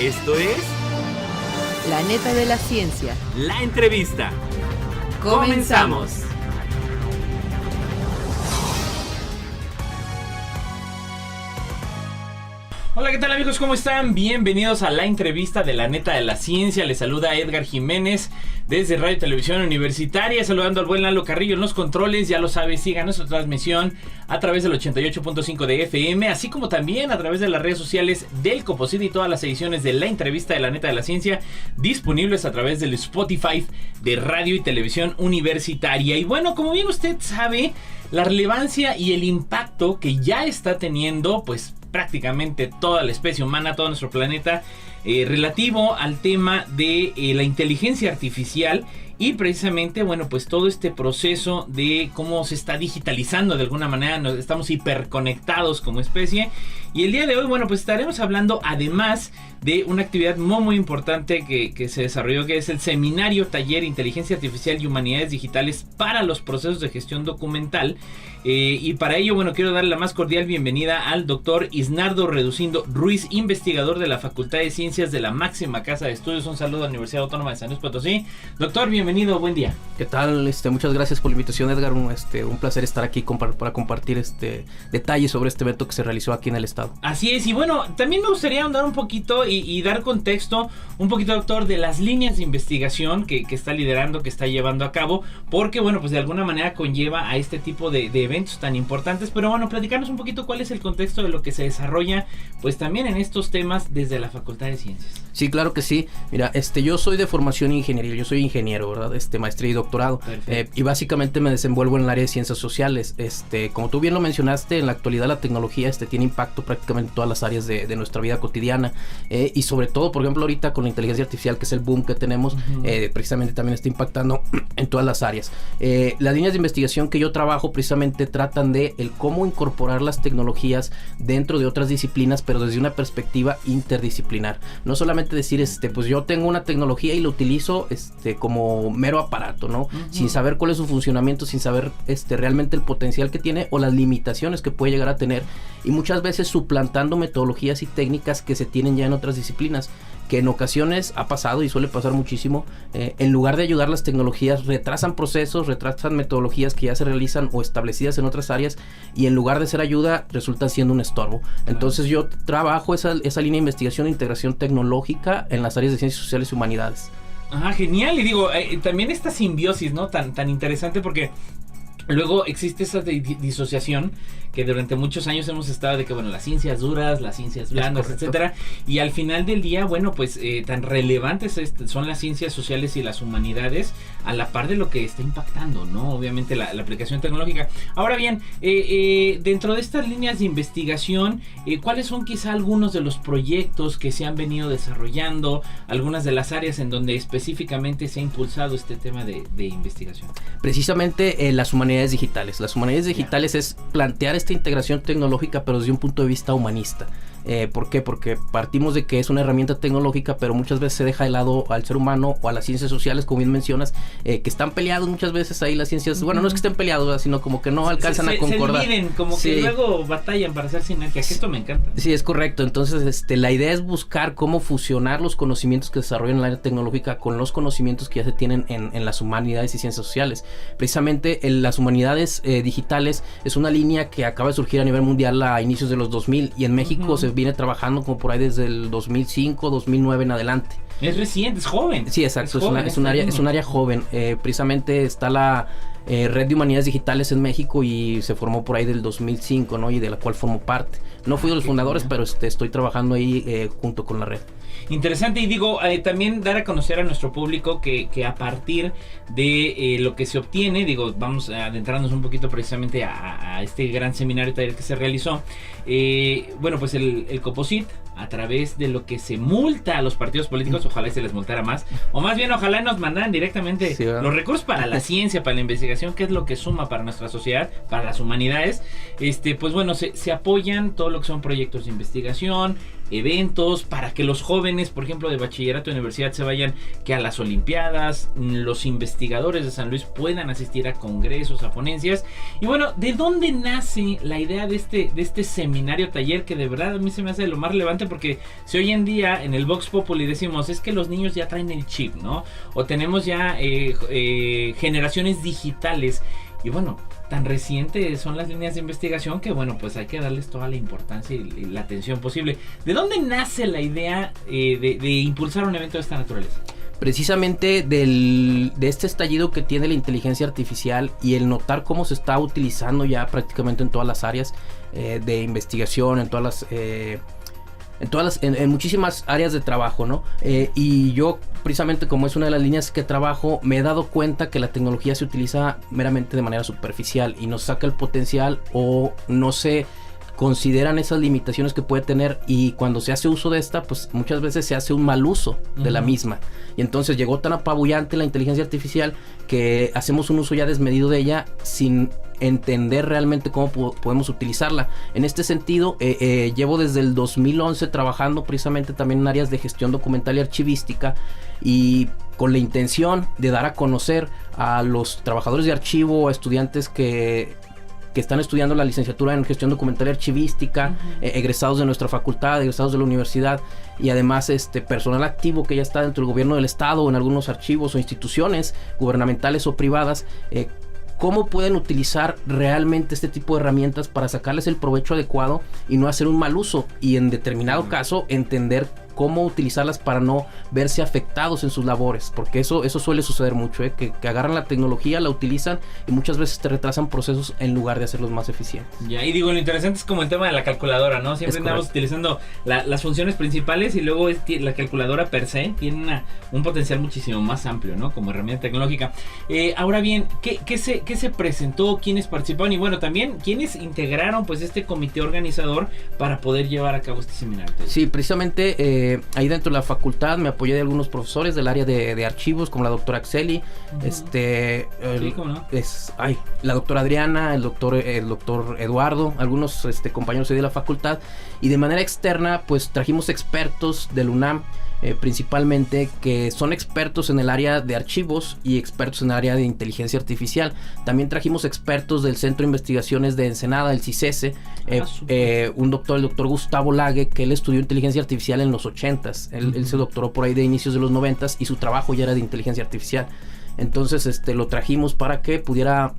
Esto es... La neta de la ciencia. La entrevista. ¡Comenzamos! Hola, ¿qué tal amigos? ¿Cómo están? Bienvenidos a la entrevista de La neta de la ciencia. Les saluda Edgar Jiménez desde Radio Televisión Universitaria, saludando al buen Lalo Carrillo en los controles. Ya lo sabes, sigan nuestra transmisión a través del 88.5 de FM, así como también a través de las redes sociales del Coposit y todas las ediciones de la entrevista de La neta de la ciencia disponibles a través del Spotify de Radio y Televisión Universitaria. Y bueno, como bien usted sabe, la relevancia y el impacto que ya está teniendo, pues prácticamente toda la especie humana, todo nuestro planeta, relativo al tema de la inteligencia artificial y precisamente, bueno, pues todo este proceso de cómo se está digitalizando de alguna manera, estamos hiperconectados como especie. Y el día de hoy, bueno, pues estaremos hablando además de una actividad muy importante que se desarrolló, que es el Seminario Taller Inteligencia Artificial y Humanidades Digitales para los Procesos de Gestión Documental. Y para ello, bueno, quiero darle la más cordial bienvenida al doctor Isnardo Reducindo Ruiz, investigador de la Facultad de Ciencias de la máxima casa de estudios. Un saludo a la Universidad Autónoma de San Luis Potosí. Doctor, bienvenido, buen día. ¿Qué tal? Muchas gracias por la invitación, Edgar. Un placer estar aquí para compartir detalles sobre este evento que se realizó aquí en el estado. Así es, y bueno, también me gustaría ahondar un poquito y dar contexto, un poquito, doctor, de las líneas de investigación que está liderando, que está llevando a cabo, porque, bueno, pues de alguna manera conlleva a este tipo de eventos tan importantes. Pero bueno, platicarnos un poquito cuál es el contexto de lo que se desarrolla, pues también en estos temas desde la Facultad de Ciencias. Sí, claro que sí. Mira, yo soy de formación ingeniería, yo soy ingeniero, ¿verdad? Maestría y doctorado. Y básicamente me desenvuelvo en el área de ciencias sociales. Como tú bien lo mencionaste, en la actualidad la tecnología tiene impacto prácticamente en todas las áreas de nuestra vida cotidiana. Y sobre todo, por ejemplo, ahorita con la inteligencia artificial, que es el boom que tenemos, precisamente también está impactando en todas las áreas. Las líneas de investigación que yo trabajo precisamente tratan de el cómo incorporar las tecnologías dentro de otras disciplinas, pero desde una perspectiva interdisciplinar. No solamente decir, pues yo tengo una tecnología y la utilizo como mero aparato, ¿no? Sin saber cuál es su funcionamiento, sin saber realmente el potencial que tiene o las limitaciones que puede llegar a tener, y muchas veces suplantando metodologías y técnicas que se tienen ya en otras disciplinas, que en ocasiones ha pasado y suele pasar muchísimo. En lugar de ayudar, las tecnologías retrasan procesos, retrasan metodologías que ya se realizan o establecidas en otras áreas, y en lugar de ser ayuda resultan siendo un estorbo. Entonces yo trabajo esa línea de investigación e integración tecnológica en las áreas de ciencias sociales y humanidades. Ah, genial. Y digo, también esta simbiosis, ¿no? Tan interesante, porque luego existe esa disociación que durante muchos años hemos estado de que, bueno, las ciencias duras, las ciencias blandas, etcétera, y al final del día, bueno, pues tan relevantes son las ciencias sociales y las humanidades a la par de lo que está impactando, ¿no? Obviamente la aplicación tecnológica. Ahora bien, dentro de estas líneas de investigación, ¿cuáles son quizá algunos de los proyectos que se han venido desarrollando, algunas de las áreas en donde específicamente se ha impulsado este tema de investigación? Precisamente las humanidades digitales. Las humanidades digitales es plantear esta integración tecnológica, pero desde un punto de vista humanista. ¿Por qué? Porque partimos de que es una herramienta tecnológica, pero muchas veces se deja de lado al ser humano o a las ciencias sociales, como bien mencionas, que están peleados muchas veces ahí las ciencias. Bueno, no es que estén peleados, ¿verdad? Sino como que no alcanzan a concordar. Se dividen, como que luego batallan para hacer sinergia, que esto me encanta. Sí, es correcto. Entonces, la idea es buscar cómo fusionar los conocimientos que se desarrollan en el área tecnológica con los conocimientos que ya se tienen en las humanidades y ciencias sociales. Precisamente en las humanidades digitales es una línea que acaba de surgir a nivel mundial a inicios de los 2000, y en México se viene trabajando como por ahí desde el 2005, 2009 en adelante. Es reciente, es joven. Sí, exacto, es un área joven. Precisamente está la Red de Humanidades Digitales en México y se formó por ahí del 2005, ¿no? Y de la cual formo parte. No fui de los fundadores, pero estoy trabajando ahí junto con la red. Interesante, y digo, también dar a conocer a nuestro público que a partir de lo que se obtiene, digo, vamos a adentrarnos un poquito precisamente a este gran seminario taller que se realizó. Bueno, pues el Coposit, a través de lo que se multa a los partidos políticos, ojalá se les multara más, o más bien ojalá nos mandaran directamente los recursos para la ciencia, para la investigación, que es lo que suma para nuestra sociedad, para las humanidades. Pues bueno, se apoyan todo lo que son proyectos de investigación, eventos, para que los jóvenes jóvenes, por ejemplo, de bachillerato y universidad se vayan que a las olimpiadas, los investigadores de San Luis puedan asistir a congresos, a ponencias. Y bueno, ¿de dónde nace la idea de este seminario taller que de verdad a mí se me hace lo más relevante? Porque si hoy en día en el Vox Populi decimos es que los niños ya traen el chip, ¿no? O tenemos ya generaciones digitales. Y bueno, tan recientes son las líneas de investigación que bueno, pues hay que darles toda la importancia y la atención posible. ¿De dónde nace la idea de impulsar un evento de esta naturaleza? Precisamente de este estallido que tiene la inteligencia artificial y el notar cómo se está utilizando ya prácticamente en todas las áreas de investigación, en muchísimas áreas de trabajo, ¿no? Y yo, precisamente como es una de las líneas que trabajo, me he dado cuenta que la tecnología se utiliza meramente de manera superficial y no saca el potencial o no se consideran esas limitaciones que puede tener, y cuando se hace uso de esta, pues muchas veces se hace un mal uso de la misma. Y entonces llegó tan apabullante la inteligencia artificial que hacemos un uso ya desmedido de ella sin entender realmente cómo podemos utilizarla. En este sentido, llevo desde el 2011 trabajando precisamente también en áreas de gestión documental y archivística, y con la intención de dar a conocer a los trabajadores de archivo, a estudiantes que están estudiando la licenciatura en gestión documental y archivística, egresados de nuestra facultad, egresados de la universidad, y además personal activo que ya está dentro del gobierno del estado, en algunos archivos o instituciones gubernamentales o privadas, cómo pueden utilizar realmente este tipo de herramientas para sacarles el provecho adecuado y no hacer un mal uso, y en determinado caso entender cómo utilizarlas para no verse afectados en sus labores, porque eso suele suceder mucho, que agarran la tecnología, la utilizan y muchas veces te retrasan procesos en lugar de hacerlos más eficientes. Ya, y digo, lo interesante es como el tema de la calculadora, ¿no? Siempre andamos utilizando las funciones principales, y luego la calculadora per se tiene un potencial muchísimo más amplio, ¿no? Como herramienta tecnológica. Ahora bien, ¿qué se presentó? ¿Quiénes participaron? Y bueno, también, ¿quiénes integraron pues este comité organizador para poder llevar a cabo este seminario? Sí, precisamente ahí dentro de la facultad me apoyé de algunos profesores del área de archivos, como la doctora Axeli, sí, ¿cómo no? La doctora Adriana, el doctor Eduardo, algunos compañeros de la facultad, y de manera externa pues trajimos expertos del UNAM, principalmente, que son expertos en el área de archivos y expertos en el área de inteligencia artificial. También trajimos expertos del Centro de Investigaciones de Ensenada, el CICESE, el doctor Gustavo Lague, que él estudió inteligencia artificial en los 80s. Él se doctoró por ahí de inicios de los 90s y su trabajo ya era de inteligencia artificial. Entonces lo trajimos para que pudiera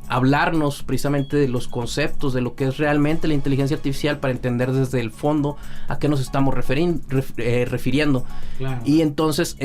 hablarnos precisamente de los conceptos de lo que es realmente la inteligencia artificial, para entender desde el fondo a qué nos estamos refiriendo. Claro. Y entonces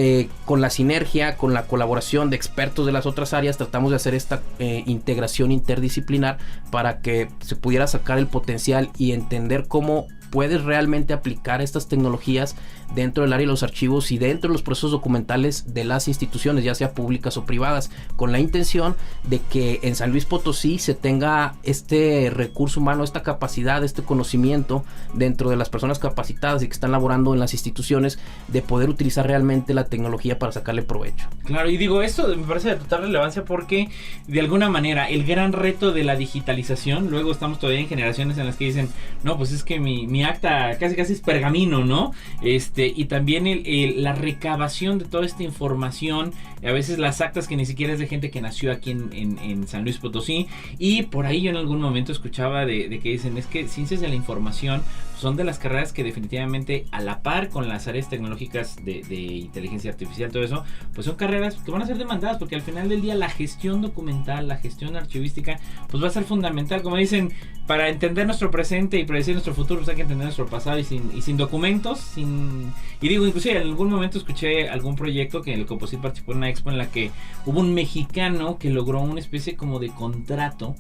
con la sinergia, con la colaboración de expertos de las otras áreas, tratamos de hacer esta integración interdisciplinar para que se pudiera sacar el potencial y entender cómo puedes realmente aplicar estas tecnologías dentro del área de los archivos y dentro de los procesos documentales de las instituciones, ya sea públicas o privadas, con la intención de que en San Luis Potosí se tenga este recurso humano, esta capacidad, este conocimiento dentro de las personas capacitadas y que están laborando en las instituciones, de poder utilizar realmente la tecnología para sacarle provecho. Claro, y digo, esto me parece de total relevancia porque de alguna manera el gran reto de la digitalización, luego estamos todavía en generaciones en las que dicen, no, pues es que mi acta casi es pergamino, ¿no? Y también la recabación de toda esta información, a veces las actas que ni siquiera es de gente que nació aquí en San Luis Potosí, y por ahí yo en algún momento escuchaba de que dicen, es que ciencias de la información son de las carreras que definitivamente, a la par con las áreas tecnológicas de inteligencia artificial, todo eso, pues son carreras que van a ser demandadas, porque al final del día la gestión documental, la gestión archivística, pues va a ser fundamental. Como dicen, para entender nuestro presente y predecir nuestro futuro, pues hay que entender nuestro pasado, y sin documentos, y digo, inclusive en algún momento escuché algún proyecto que el Coposit participó en una expo en la que hubo un mexicano que logró una especie como de contrato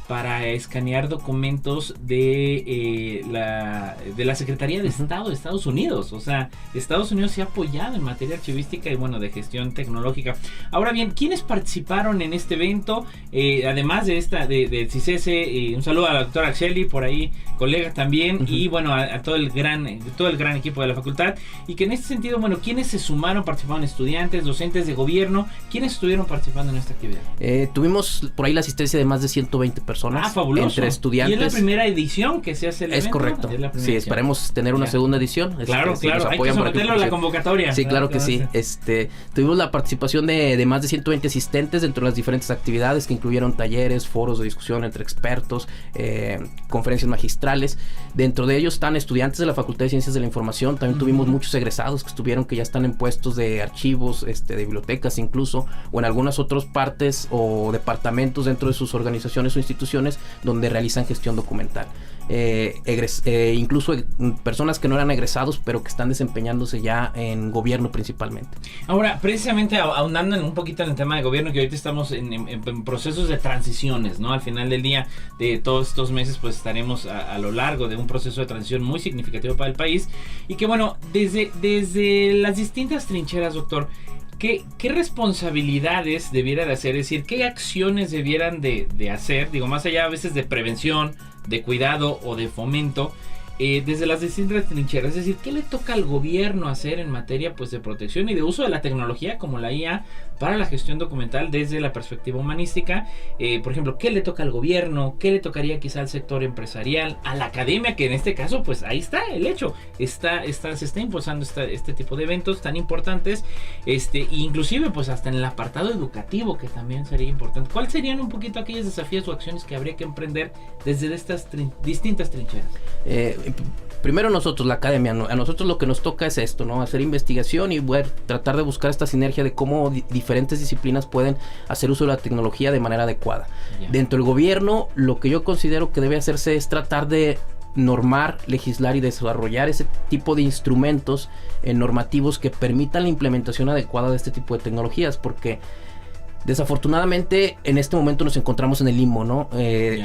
para escanear documentos de la Secretaría de Estado de Estados Unidos. O sea, Estados Unidos se ha apoyado en materia archivística y bueno, de gestión tecnológica. Ahora bien, ¿quiénes participaron en este evento? Además de CICESE, un saludo a la doctora Axeli, por ahí, colega también, y bueno, a todo el gran equipo de la facultad. Y que en este sentido, bueno, ¿quiénes se sumaron? Participaron estudiantes, docentes de gobierno. ¿Quiénes estuvieron participando en esta actividad? Tuvimos por ahí la asistencia de más de 120 personas personas. Fabuloso. Entre estudiantes. ¿Y es la primera edición que se hace el evento? Es correcto. Sí, esperemos tener una segunda edición. Claro, hay que someterlo a la convocatoria. Sí, claro que sí. Tuvimos la participación de más de 120 asistentes dentro de las diferentes actividades que incluyeron talleres, foros de discusión entre expertos, conferencias magistrales. Dentro de ellos están estudiantes de la Facultad de Ciencias de la Información. También tuvimos muchos egresados que estuvieron, que ya están en puestos de archivos, de bibliotecas incluso, o en algunas otras partes o departamentos dentro de sus organizaciones o instituciones donde realizan gestión documental. Incluso personas que no eran egresados pero que están desempeñándose ya en gobierno principalmente. Ahora, precisamente ahondando un poquito en el tema de gobierno, que ahorita estamos en procesos de transiciones, ¿no? Al final del día de todos estos meses pues estaremos a lo largo de un proceso de transición muy significativo para el país, y que bueno, desde las distintas trincheras, doctor, ¿qué responsabilidades debiera de hacer? Es decir, ¿qué acciones debieran de hacer? Digo, más allá a veces de prevención, de cuidado o de fomento, desde las distintas trincheras. Es decir, ¿qué le toca al gobierno hacer en materia pues de protección y de uso de la tecnología como la IA para la gestión documental desde la perspectiva humanística? Por ejemplo, ¿qué le toca al gobierno? ¿Qué le tocaría quizá al sector empresarial? A la academia, que en este caso pues ahí está el hecho. Se está impulsando este tipo de eventos tan importantes, inclusive pues hasta en el apartado educativo, que también sería importante. ¿Cuáles serían un poquito aquellos desafíos o acciones que habría que emprender desde estas distintas trincheras? Primero nosotros, la academia, a nosotros lo que nos toca es esto, ¿no? Hacer investigación y tratar de buscar esta sinergia de cómo diferentes disciplinas pueden hacer uso de la tecnología de manera adecuada. Yeah. Dentro del gobierno, lo que yo considero que debe hacerse es tratar de normar, legislar y desarrollar ese tipo de instrumentos normativos que permitan la implementación adecuada de este tipo de tecnologías, porque desafortunadamente en este momento nos encontramos en el limbo, ¿no?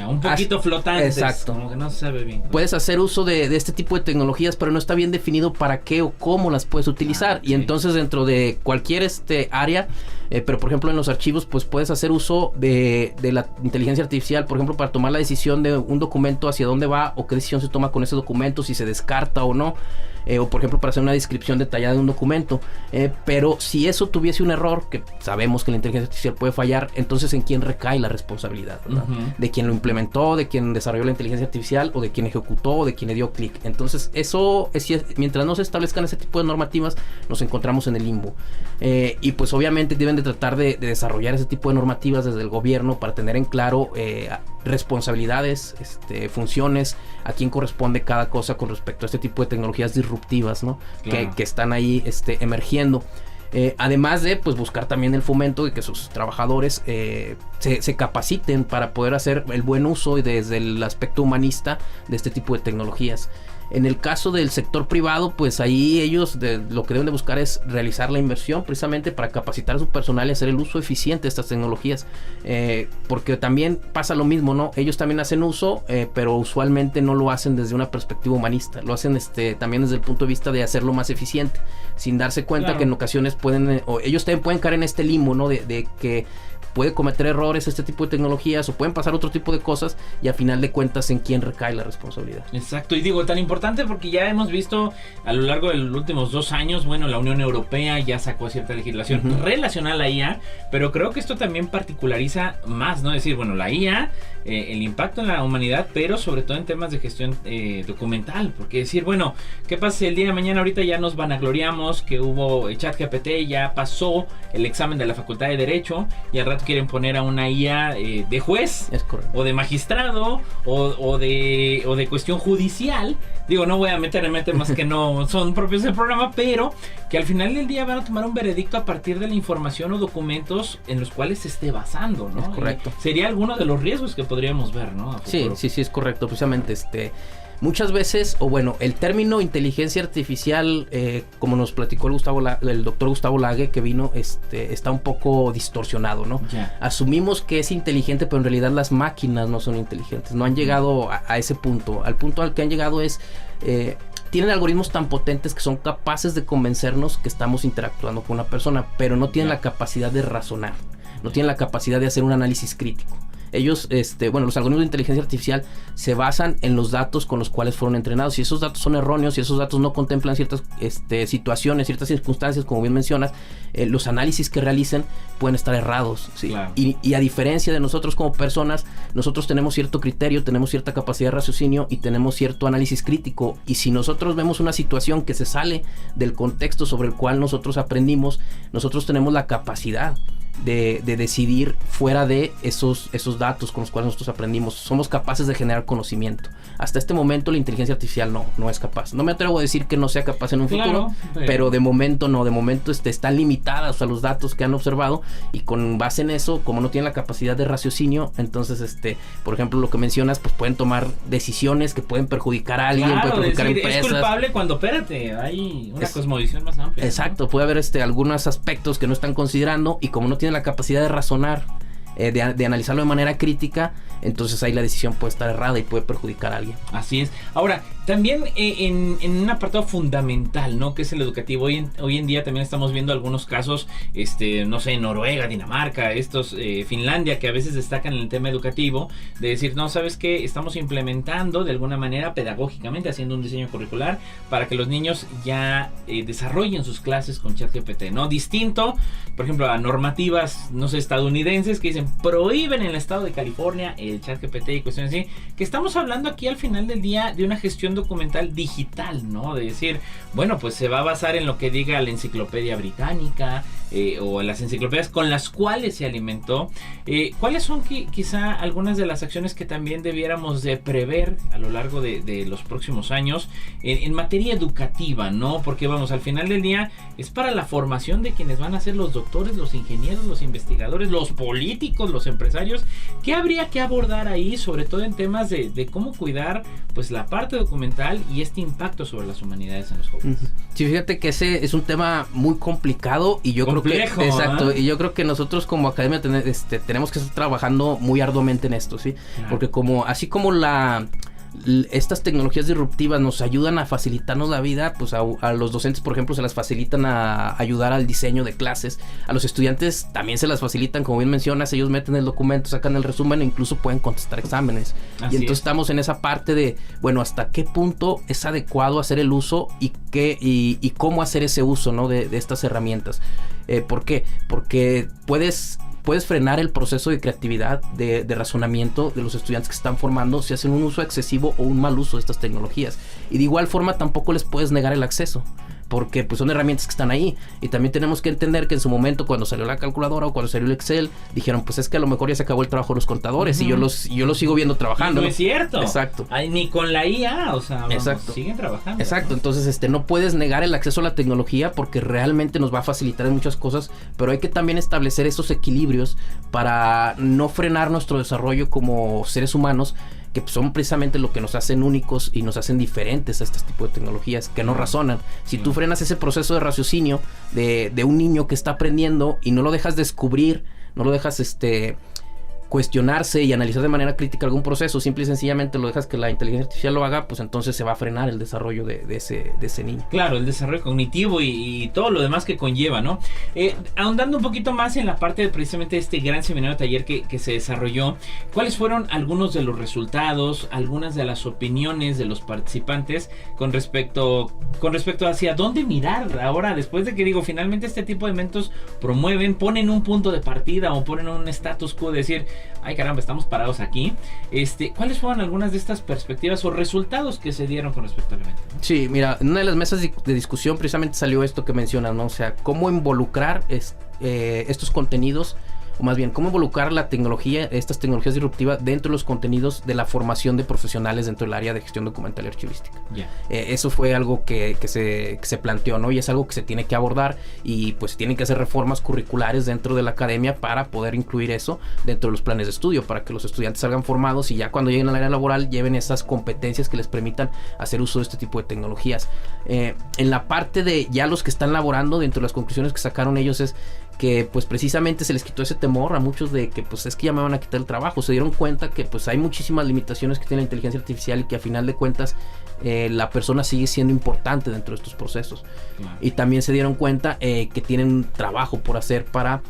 Un poquito flotantes. Exacto. Como que no se sabe bien. Puedes hacer uso de este tipo de tecnologías, pero no está bien definido para qué o cómo las puedes utilizar. Y entonces dentro de cualquier área, pero por ejemplo en los archivos, pues puedes hacer uso de la inteligencia artificial, por ejemplo, para tomar la decisión de un documento hacia dónde va o qué decisión se toma con ese documento, si se descarta o no. O por ejemplo para hacer una descripción detallada de un documento, pero si eso tuviese un error, que sabemos que la inteligencia artificial puede fallar, entonces ¿en quién recae la responsabilidad? ¿Verdad? De quien lo implementó, de quien desarrolló la inteligencia artificial, o de quien ejecutó, o de quien le dio clic. Entonces eso mientras no se establezcan ese tipo de normativas, nos encontramos en el limbo, y pues obviamente deben de tratar de desarrollar ese tipo de normativas desde el gobierno para tener en claro responsabilidades, funciones, a quién corresponde cada cosa con respecto a este tipo de tecnologías disruptivas, ¿no? Claro. Que están ahí emergiendo. Además de pues buscar también el fomento de que sus trabajadores se capaciten para poder hacer el buen uso y desde el aspecto humanista de este tipo de tecnologías. En el caso del sector privado, pues ahí ellos lo que deben de buscar es realizar la inversión precisamente para capacitar a su personal y hacer el uso eficiente de estas tecnologías, porque también pasa lo mismo, ¿no? Ellos también hacen uso, pero usualmente no lo hacen desde una perspectiva humanista, lo hacen también desde el punto de vista de hacerlo más eficiente, sin darse cuenta que en ocasiones ellos también pueden caer en este limbo, ¿no? De que puede cometer errores este tipo de tecnologías, o pueden pasar otro tipo de cosas, y a final de cuentas en quién recae la responsabilidad. Exacto, y digo, tan importante porque ya hemos visto a lo largo de los últimos 2 años, bueno, la Unión Europea ya sacó cierta legislación relacionada a la IA, pero creo que esto también particulariza más, ¿no? Es decir, bueno, la IA, el impacto en la humanidad, pero sobre todo en temas de gestión documental, porque decir, bueno, ¿qué pasa si el día de mañana ahorita ya nos vanagloriamos que hubo ChatGPT, ya pasó el examen de la Facultad de Derecho, y al rato quieren poner a una IA de juez, o de magistrado, o de cuestión judicial? Digo, no voy a meter en temas que no son propios del programa, pero que al final del día van a tomar un veredicto a partir de la información o documentos en los cuales se esté basando, ¿no? Es correcto. Sería alguno de los riesgos que podríamos ver, ¿no? Sí, es correcto. Precisamente muchas veces, o bueno, el término inteligencia artificial, como nos platicó el doctor Gustavo Lage, que vino, está un poco distorsionado, ¿no? Yeah. Asumimos que es inteligente, pero en realidad las máquinas no son inteligentes. No han llegado a ese punto. Al punto al que han llegado es... tienen algoritmos tan potentes que son capaces de convencernos que estamos interactuando con una persona, pero no tienen la capacidad de razonar, no tienen la capacidad de hacer un análisis crítico. Ellos, bueno, los algoritmos de inteligencia artificial se basan en los datos con los cuales fueron entrenados. Si esos datos son erróneos, si esos datos no contemplan ciertas situaciones, ciertas circunstancias, como bien mencionas, los análisis que realicen pueden estar errados, ¿sí? Claro. Y a diferencia de nosotros como personas, nosotros tenemos cierto criterio, tenemos cierta capacidad de raciocinio y tenemos cierto análisis crítico. Y si nosotros vemos una situación que se sale del contexto sobre el cual nosotros aprendimos, nosotros tenemos la capacidad de decidir fuera de esos datos con los cuales nosotros aprendimos. Somos capaces de generar conocimiento. Hasta este momento la inteligencia artificial no es capaz. No me atrevo a decir que no sea capaz en un futuro, pero de momento no. De momento están limitadas a los datos que han observado, y con base en eso, como no tienen la capacidad de raciocinio, entonces por ejemplo, lo que mencionas, pues pueden tomar decisiones que pueden perjudicar a alguien, pueden perjudicar a empresas. Es culpable cuando, espérate, hay una cosmovisión más amplia. Exacto, ¿no? Puede haber algunos aspectos que no están considerando, y como no tienen la capacidad de razonar, de analizarlo de manera crítica, entonces ahí la decisión puede estar errada y puede perjudicar a alguien. Así es. Ahora, también en un apartado fundamental, ¿no? Que es el educativo. Hoy en día también estamos viendo algunos casos, no sé, Noruega, Dinamarca, Finlandia, que a veces destacan en el tema educativo, de decir, no, ¿sabes qué? Estamos implementando de alguna manera pedagógicamente, haciendo un diseño curricular para que los niños ya desarrollen sus clases con ChatGPT, ¿no? Distinto, por ejemplo, a normativas, no sé, estadounidenses que dicen, prohíben en el estado de California el ChatGPT y cuestiones así, que estamos hablando aquí al final del día de una gestión documental digital, ¿no? De decir, bueno, pues se va a basar en lo que diga la enciclopedia británica o en las enciclopedias con las cuales se alimentó. ¿Cuáles son quizá algunas de las acciones que también debiéramos de prever a lo largo de los próximos años en materia educativa, ¿no? Porque vamos, al final del día es para la formación de quienes van a ser los doctores, los ingenieros, los investigadores, los políticos, los empresarios. ¿Qué habría que abordar ahí, sobre todo en temas de cómo cuidar pues la parte documental y este impacto sobre las humanidades en los jóvenes? Sí, fíjate que ese es un tema muy complicado, y yo complejo, creo que exacto, y yo creo que nosotros como academia tenemos que estar trabajando muy arduamente en esto, ¿sí? Claro. Porque así como estas tecnologías disruptivas nos ayudan a facilitarnos la vida, pues a los docentes, por ejemplo, se las facilitan a ayudar al diseño de clases. A los estudiantes también se las facilitan, como bien mencionas, ellos meten el documento, sacan el resumen e incluso pueden contestar exámenes. Así y entonces estamos en esa parte de, bueno, hasta qué punto es adecuado hacer el uso y cómo hacer ese uso, ¿no? de estas herramientas. ¿Por qué? Porque puedes frenar el proceso de creatividad, de razonamiento de los estudiantes que se están formando si hacen un uso excesivo o un mal uso de estas tecnologías. Y de igual forma tampoco les puedes negar el acceso, porque pues son herramientas que están ahí. Y también tenemos que entender que en su momento, cuando salió la calculadora o cuando salió el Excel, dijeron, pues es que a lo mejor ya se acabó el trabajo de los contadores. Y yo los sigo viendo trabajando. No es cierto. Exacto. Ay, ni con la IA, o sea, exacto, siguen trabajando. Exacto, ¿no? Entonces no puedes negar el acceso a la tecnología porque realmente nos va a facilitar en muchas cosas, pero hay que también establecer esos equilibrios para no frenar nuestro desarrollo como seres humanos, que son precisamente lo que nos hacen únicos y nos hacen diferentes a este tipo de tecnologías que no razonan. Si tú frenas ese proceso de raciocinio de un niño que está aprendiendo y no lo dejas descubrir, no lo dejas cuestionarse y analizar de manera crítica algún proceso, simple y sencillamente lo dejas que la inteligencia artificial lo haga, pues entonces se va a frenar el desarrollo de ese niño. Claro, el desarrollo cognitivo y todo lo demás que conlleva, ¿no? Ahondando un poquito más en la parte de precisamente este gran seminario taller que se desarrolló, ¿cuáles fueron algunos de los resultados, algunas de las opiniones de los participantes con respecto hacia dónde mirar ahora, después de que finalmente este tipo de eventos ponen un punto de partida o ponen un status quo de decir, ay caramba, estamos parados aquí? ¿Cuáles fueron algunas de estas perspectivas o resultados que se dieron con respecto al evento, ¿no? Sí, mira, en una de las mesas de discusión precisamente salió esto que mencionas, ¿no? O sea, cómo involucrar estos contenidos, o más bien, cómo involucrar la tecnología, estas tecnologías disruptivas dentro de los contenidos de la formación de profesionales dentro del área de gestión documental y archivística. Yeah. Eso fue algo que se planteó, ¿no? Y es algo que se tiene que abordar, y pues tienen que hacer reformas curriculares dentro de la academia para poder incluir eso dentro de los planes de estudio, para que los estudiantes salgan formados y ya cuando lleguen al área laboral lleven esas competencias que les permitan hacer uso de este tipo de tecnologías. En la parte de ya los que están laborando, dentro de las conclusiones que sacaron ellos es que pues precisamente se les quitó ese temor a muchos de que pues es que ya me van a quitar el trabajo. Se dieron cuenta que pues hay muchísimas limitaciones que tiene la inteligencia artificial y que a final de cuentas la persona sigue siendo importante dentro de estos procesos. Claro. Y también se dieron cuenta que tienen un trabajo por hacer para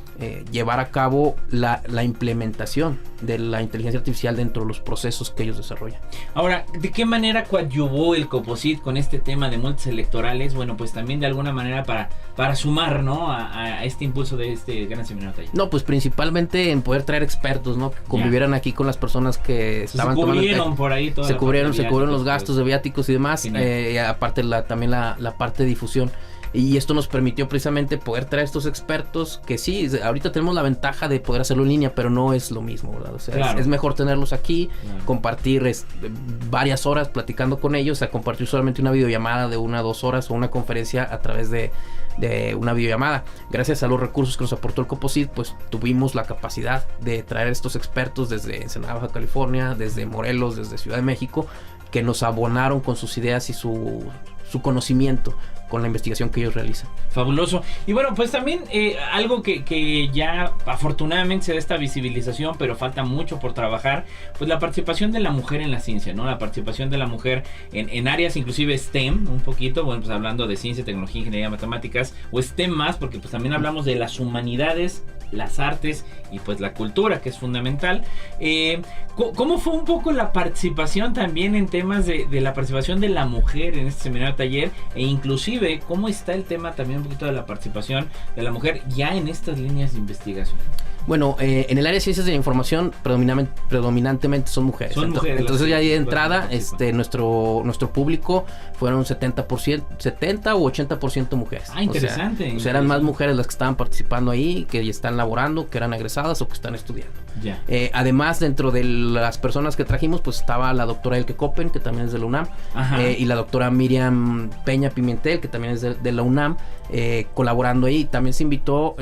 llevar a cabo la implementación de la inteligencia artificial dentro de los procesos que ellos desarrollan. Ahora, ¿de qué manera coadyuvó el Coposit con este tema de multas electorales? Bueno, pues también de alguna manera para sumar, ¿no? a este impulso de este gran seminario taller. No, pues principalmente en poder traer expertos, ¿no? Que convivieran aquí con las personas que estaban se cubrieron tomando por ahí toda se la cubrieron parte de los gastos de viáticos y demás, aparte también la parte de difusión. Y esto nos permitió precisamente poder traer estos expertos que sí, ahorita tenemos la ventaja de poder hacerlo en línea, pero no es lo mismo, ¿verdad? O sea, claro. es mejor tenerlos aquí, Claro. compartir varias horas platicando con ellos, a compartir solamente una videollamada de 1 a 2 horas o una conferencia a través de una videollamada. Gracias a los recursos que nos aportó el Coposit, pues tuvimos la capacidad de traer estos expertos desde Ensenada, Baja California, desde Morelos, desde Ciudad de México, que nos abonaron con sus ideas y su conocimiento con la investigación que ellos realizan. Fabuloso. Y bueno, pues también algo que ya afortunadamente se da esta visibilización, pero falta mucho por trabajar, pues la participación de la mujer en la ciencia, ¿no? La participación de la mujer en áreas inclusive STEM, un poquito, bueno, pues hablando de ciencia, tecnología, ingeniería, matemáticas, o STEM más, porque pues también hablamos de las humanidades, las artes y pues la cultura, que es fundamental. ¿Cómo fue un poco la participación también en temas de la participación de la mujer en este seminario taller, e inclusive cómo está el tema también un poquito de la participación de la mujer ya en estas líneas de investigación? Bueno, en el área de ciencias de la información predominantemente son mujeres. Entonces ya de entrada nuestro público fueron 70% o 80% mujeres. Ah, interesante. O sea, eran más mujeres las que estaban participando ahí, que ya están laborando, que eran egresadas o que están estudiando. Ya. Además, dentro de las personas que trajimos, pues estaba la doctora Elke Koppen, que también es de la UNAM, y la doctora Miriam Peña Pimentel, que también es de la UNAM, colaborando ahí. También se invitó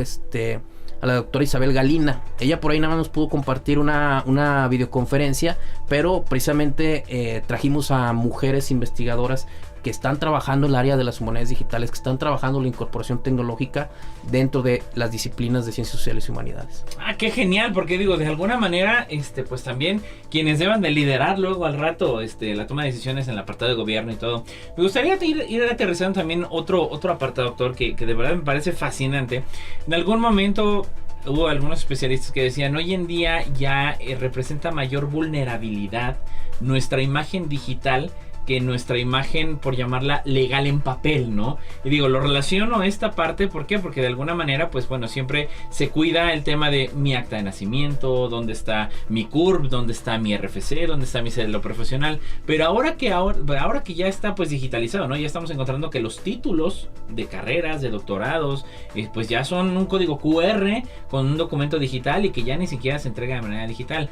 a la doctora Isabel Galina. Ella por ahí nada más nos pudo compartir una videoconferencia, pero precisamente trajimos a mujeres investigadoras que están trabajando en el área de las humanidades digitales, que están trabajando la incorporación tecnológica dentro de las disciplinas de ciencias sociales y humanidades. Ah, qué genial, porque digo, de alguna manera, pues también quienes deban de liderar luego al rato la toma de decisiones en el apartado de gobierno y todo. Me gustaría ir aterrizando también otro apartado, doctor, que de verdad me parece fascinante. En algún momento hubo algunos especialistas que decían, hoy en día ya representa mayor vulnerabilidad nuestra imagen digital que nuestra imagen, por llamarla, legal en papel, ¿no? Y digo, lo relaciono a esta parte, ¿por qué? Porque de alguna manera, pues bueno, siempre se cuida el tema de mi acta de nacimiento, dónde está mi CURP, dónde está mi RFC, dónde está mi cédula profesional, pero ahora que ya está pues digitalizado, ¿no? Ya estamos encontrando que los títulos de carreras, de doctorados, pues ya son un código QR con un documento digital y que ya ni siquiera se entrega de manera digital.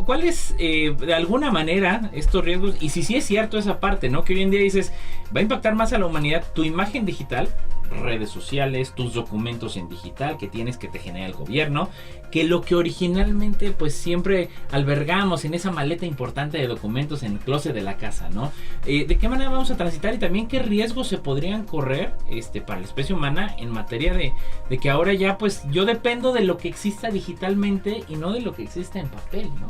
¿Cuáles, de alguna manera, estos riesgos? Y si sí es cierto esa parte, ¿no? Que hoy en día dices, va a impactar más a la humanidad tu imagen digital, redes sociales, tus documentos en digital que tienes, que te genera el gobierno, que lo que originalmente pues siempre albergamos en esa maleta importante de documentos en el closet de la casa, ¿no? ¿De qué manera vamos a transitar y también qué riesgos se podrían correr para la especie humana en materia de que ahora ya pues yo dependo de lo que exista digitalmente y no de lo que exista en papel, ¿no?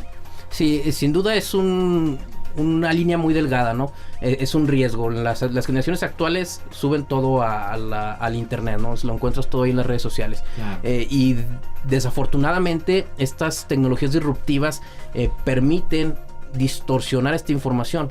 Sí, sin duda es una línea muy delgada, ¿no? Es un riesgo. Las generaciones actuales suben todo al internet, ¿no? Lo encuentras todo ahí en las redes sociales. Claro. Y desafortunadamente estas tecnologías disruptivas permiten distorsionar esta información.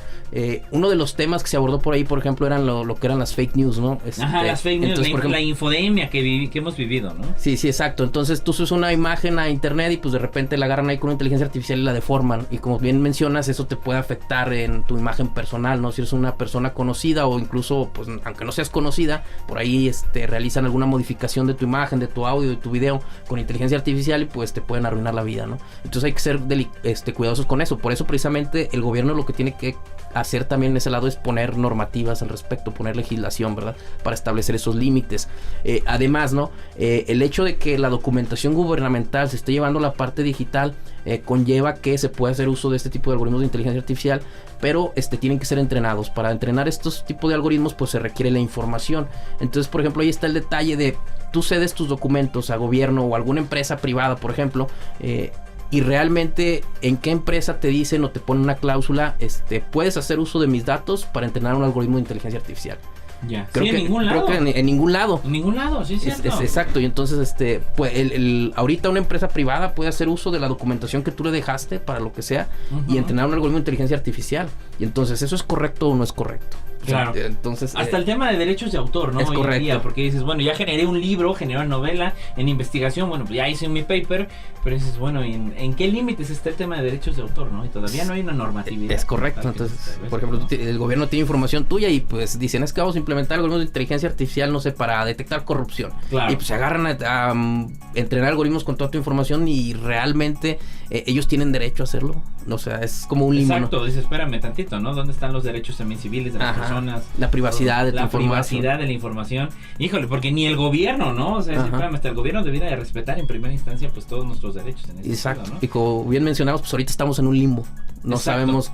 Uno de los temas que se abordó por ahí, por ejemplo, eran lo que eran las fake news, ¿no? Las fake news, entonces, la infodemia que hemos vivido, ¿no? Sí, exacto. Entonces tú subes una imagen a internet y pues de repente la agarran ahí con una inteligencia artificial y la deforman. Y como bien mencionas, eso te puede afectar en tu imagen personal, ¿no? Si eres una persona conocida o incluso, pues aunque no seas conocida, por ahí realizan alguna modificación de tu imagen, de tu audio, de tu video con inteligencia artificial y pues te pueden arruinar la vida, ¿no? Entonces hay que ser cuidadosos con eso. Por eso precisamente precisamente el gobierno lo que tiene que hacer también en ese lado es poner normativas al respecto, poner legislación, ¿verdad? Para establecer esos límites. Además, ¿no? El hecho de que la documentación gubernamental se esté llevando a la parte digital conlleva que se pueda hacer uso de este tipo de algoritmos de inteligencia artificial, pero tienen que ser entrenados. Para entrenar estos tipos de algoritmos, pues se requiere la información. Entonces, por ejemplo, ahí está el detalle de tú cedes tus documentos a gobierno o a alguna empresa privada, por ejemplo, y realmente en qué empresa te dicen o te ponen una cláusula, puedes hacer uso de mis datos para entrenar un algoritmo de inteligencia artificial. Ya. Creo Sí, que, en ningún lado. Creo que en ningún lado. En ningún lado, sí, es cierto. Exacto, y entonces pues ahorita una empresa privada puede hacer uso de la documentación que tú le dejaste para lo que sea y entrenar un algoritmo de inteligencia artificial. Y entonces, ¿eso es correcto o no es correcto? Claro. O sea, entonces, hasta el tema de derechos de autor, ¿no? Es correcto. Hoy en día, porque dices, bueno, ya generé un libro, generé una novela en investigación, bueno, pues ya hice mi paper, pero dices, bueno, ¿en qué límites está el tema de derechos de autor, no? Y todavía no hay una normatividad. Es correcto. Entonces, por ejemplo, el gobierno tiene información tuya y pues dicen, es que vamos a implementar algoritmos de inteligencia artificial, no sé, para detectar corrupción. Claro. Y pues se agarran a entrenar algoritmos con toda tu información y realmente ellos tienen derecho a hacerlo. O sea, es como un limbo. Exacto, dices, espérame tantito, ¿no? ¿Dónde están los derechos también civiles de las personas? La privacidad de tu información. La privacidad de la información. Híjole, porque ni el gobierno, ¿no? O sea, espérame, hasta el gobierno debiera de respetar en primera instancia pues todos nuestros derechos en ese Exacto, sentido, ¿no? Y como bien mencionamos, pues ahorita estamos en un limbo. No sabemos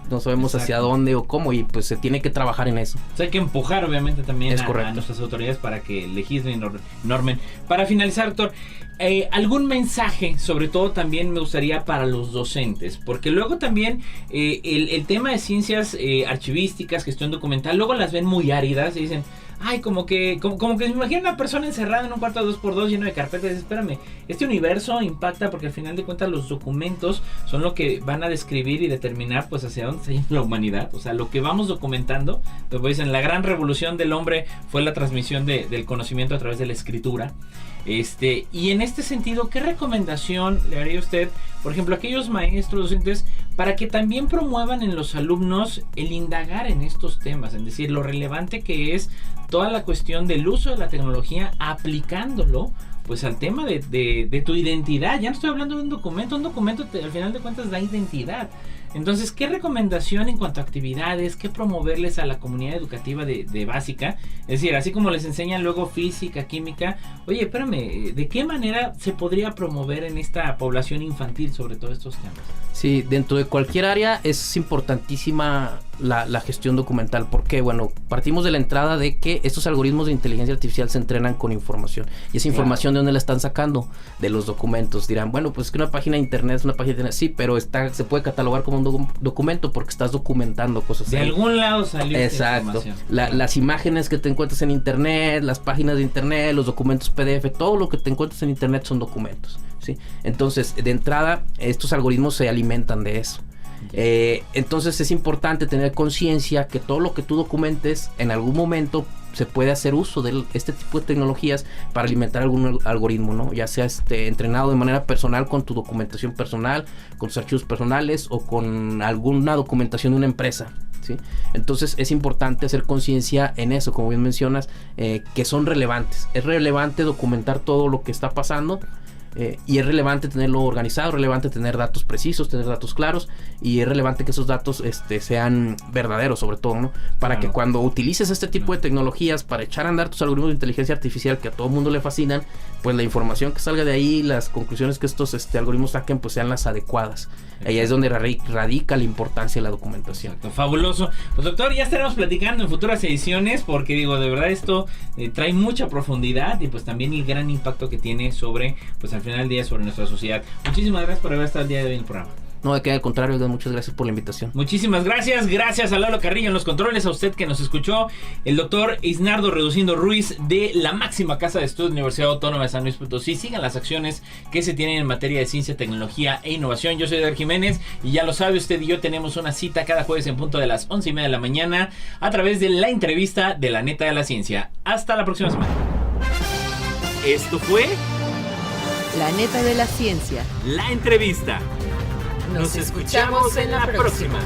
hacia dónde o cómo, y pues se tiene que trabajar en eso. O sea, hay que empujar obviamente también a nuestras autoridades para que legislen y normen. Para finalizar, doctor, algún mensaje, sobre todo también me gustaría para los docentes, porque luego también el tema de ciencias archivísticas, gestión documental, luego las ven muy áridas y dicen, ay, como que me imagino una persona encerrada en un cuarto 2x2 lleno de carpetas. Espérame, este universo impacta porque al final de cuentas los documentos son lo que van a describir y determinar pues hacia dónde está yendo la humanidad. O sea, lo que vamos documentando, pues dicen, la gran revolución del hombre fue la transmisión del conocimiento a través de la escritura. Y en este sentido, ¿qué recomendación le haría usted, por ejemplo, a aquellos maestros, docentes, para que también promuevan en los alumnos el indagar en estos temas? Es decir, lo relevante que es toda la cuestión del uso de la tecnología aplicándolo pues al tema de tu identidad. Ya no estoy hablando de un documento al final de cuentas da identidad. Entonces, ¿qué recomendación en cuanto a actividades, qué promoverles a la comunidad educativa de básica? Es decir, así como les enseñan luego física, química, oye, espérame, ¿de qué manera se podría promover en esta población infantil sobre todo estos temas? Sí, dentro de cualquier área es importantísima la gestión documental, porque bueno, partimos de la entrada de que estos algoritmos de inteligencia artificial se entrenan con información, y esa información ¿de dónde la están sacando? De los documentos. Dirán, bueno, pues es que una página de internet es una página de internet, sí, pero se puede catalogar como un documento porque estás documentando cosas. De algún lado salió esta información. Las imágenes que te encuentras en internet, las páginas de internet, los documentos PDF, todo lo que te encuentras en internet son documentos, ¿sí? Entonces, de entrada, estos algoritmos se alimentan de eso. Entonces es importante tener conciencia que todo lo que tú documentes en algún momento se puede hacer uso de este tipo de tecnologías para alimentar algún algoritmo, ¿no? Ya sea entrenado de manera personal con tu documentación personal, con tus archivos personales o con alguna documentación de una empresa, ¿sí? Entonces es importante hacer conciencia en eso, como bien mencionas, que son relevantes. Es relevante documentar todo lo que está pasando. Y es relevante tenerlo organizado, es relevante tener datos precisos, tener datos claros, y es relevante que esos datos sean verdaderos, sobre todo, ¿no? Para que cuando utilices este tipo de tecnologías para echar a andar tus algoritmos de inteligencia artificial que a todo el mundo le fascinan, pues la información que salga de ahí, las conclusiones que estos algoritmos saquen, pues sean las adecuadas. Ahí es donde radica la importancia de la documentación. Exacto, fabuloso. Pues doctor, ya estaremos platicando en futuras ediciones, porque digo, de verdad esto trae mucha profundidad y pues también el gran impacto que tiene sobre, pues al final del día, sobre nuestra sociedad. Muchísimas gracias por haber estado el día de hoy en el programa. No, de que al contrario, muchas gracias por la invitación. Muchísimas gracias. Gracias a Lalo Carrillo en los controles, a usted que nos escuchó, el doctor Isnardo Reducindo Ruiz de la máxima casa de estudios Universidad Autónoma de San Luis Potosí. Sigan las acciones que se tienen en materia de ciencia, tecnología e innovación. Yo soy Edgar Jiménez y ya lo sabe, usted y yo tenemos una cita cada jueves en punto de las 11:30 de la mañana a través de la entrevista de La Neta de la Ciencia. Hasta la próxima semana. Esto fue La Neta de la Ciencia. La Entrevista. Nos escuchamos en la próxima.